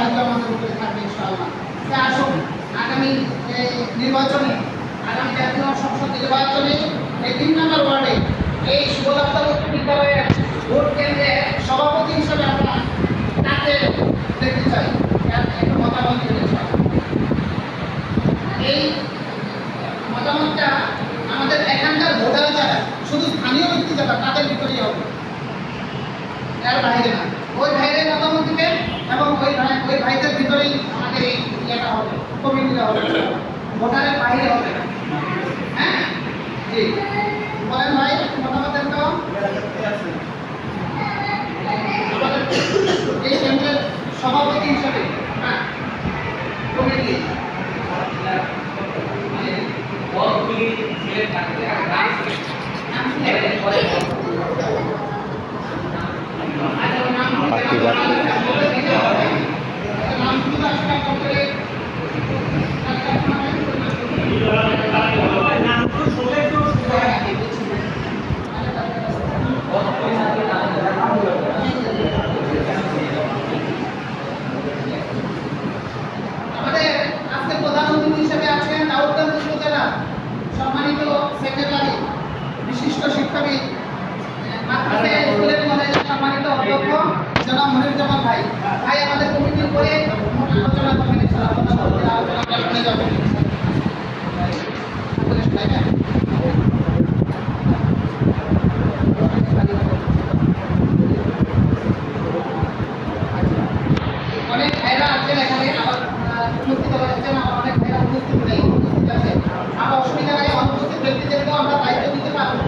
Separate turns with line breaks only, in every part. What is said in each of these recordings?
দায়িত্ব আমাদের উপরে থাকবে ইনশাআল্লাহ। আসুন আগামী নির্বাচনে, আগামী জাতীয় সংসদ নির্বাচনে এই 3 নম্বর ওয়ার্ডে এই সুবলাপ্তা উচ্চ বিদ্যালয়ের ভোট কেন্দ্রে সভাপতি হিসেবে আমরা তাকে দেখতে চাই, একটু মতামত দিতে চাই। এই মতামতটা আমাদের এখানকার ভোটার যারা শুধু স্থানীয় ব্যক্তি যারা তাদের ভিতরেই হবে, এর বাইরে না। ওই ভাইয়ের মতামত দিবেন এবং ওই ভাইদের ভিতরেই আমাদের এই ইয়েটা হবে, কমিটিটা হবে, ভোটারের বাইরে হবে না। হ্যাঁ জি বলেন ভাই, মতামত দেন তো। আমাদের এই কেন্দ্রের সভাপতি হিসেবে হ্যাঁ কমিটি আমাদের আজকে প্রধান অতিথি হিসেবে আছেন দাউদকান্দি উপজেলা সম্মানিত সেক্রেটারি, বিশিষ্ট শিক্ষাবিদ, মাদ্রাসা স্কুলের কলেজের সম্মানিত অধ্যক্ষ জনাব মনিরুজ্জামান ভাই। ভাই আমাদের কমিটির করে আলোচনা করবেন, আলোচনা শুনে যাবেন। অনেক ভাইরা আছেন এখানে, আমার উপস্থিত হয়েছেন, আমার অনেক ভাইরা উপস্থিত নেই, উপস্থিত আছে। আমরা অসুবিধা নাই, অনুপস্থিত ব্যক্তিদেরকেও আমরা দায়িত্ব দিতে পারবো,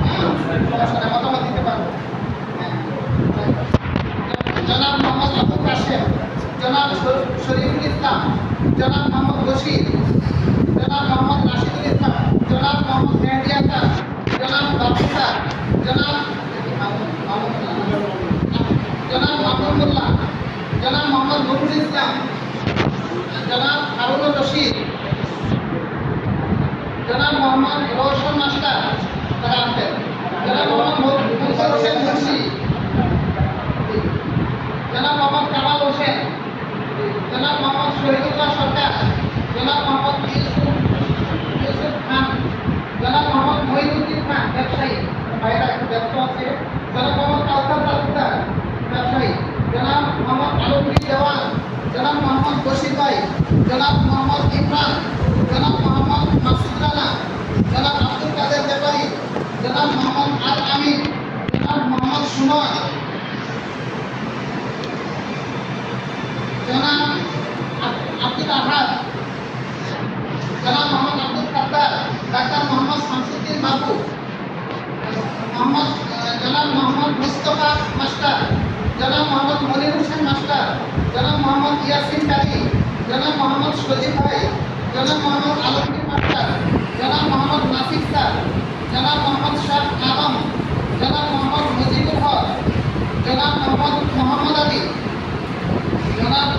মতামত দিতে পারবো। জনাব মোহাম্মদ আবুল কাশেম, জনাব শরীফুল ইসলাম, জনাব মোহাম্মদ বশির, জনাব মোহাম্মদ রাশিদুল ইসলাম, জনাব মোহাম্মদ মেহেদি আক্তার, জনাব বাবুসা, জনাব মাহমুদ মোল্লা, জনাব মোহাম্মদ নজরুল ইসলাম, জনাব হারুনুর রশিদ, জনাব মোহাম্মদ রওশন মাস্টার, তারা আছেন, জনাব মোহাম্মদ মুনসুর হোসেন মুন্সি, জনাব মোহাম্মদ কামাল হোসেন, জনাব মোহাম্মদ শহীদুল্লাহ সরকার, জনাব মোহাম্মদ ইউসুফ খান, জনাব মোহাম্মদ মহিউদ্দিন খান ব্যবসায়ী, ভাইরা একটু ব্যস্ত আছে, জনাব মোহাম্মদ কাউসার তালুকদার ব্যবসায়ী, জনাব মোহাম্মদ আলমগীর দেওয়ান, জনাব মোহাম্মদ বশির ভাই, জনাব মোহাম্মদ ইমরান, জনাব মোহাম্মদ মাসুদ রানা, জনাব আব্দুল কাদের ব্যাপারী, জনাব মোহাম্মদ আল আমিন, জনাব মোহাম্মদ সুমন, জনাব আব্দুল আহাদ, জনাব মোহাম্মদ আব্দুল কাদ্দার, ডাক্তার মোহাম্মদ শামসুদ্দিন বাবু, জনাব মোহাম্মদ মুস্তফা মাস্টার, জনাব মোহাম্মদ মনির হোসেন মাস্টার, জনাব মোহাম্মদ ইয়াসিন কালী, জনাব মোহাম্মদ সজিব ভাই, জনাব মোহাম্মদ আলমগীর মাস্টার, জনাব মোহাম্মদ নাসির স্যার, জনাব মোহাম্মদ শাহ আলম, জনাব মোহাম্মদ মুজিবুল হক, জনাব মোহাম্মদ আলী, জনাব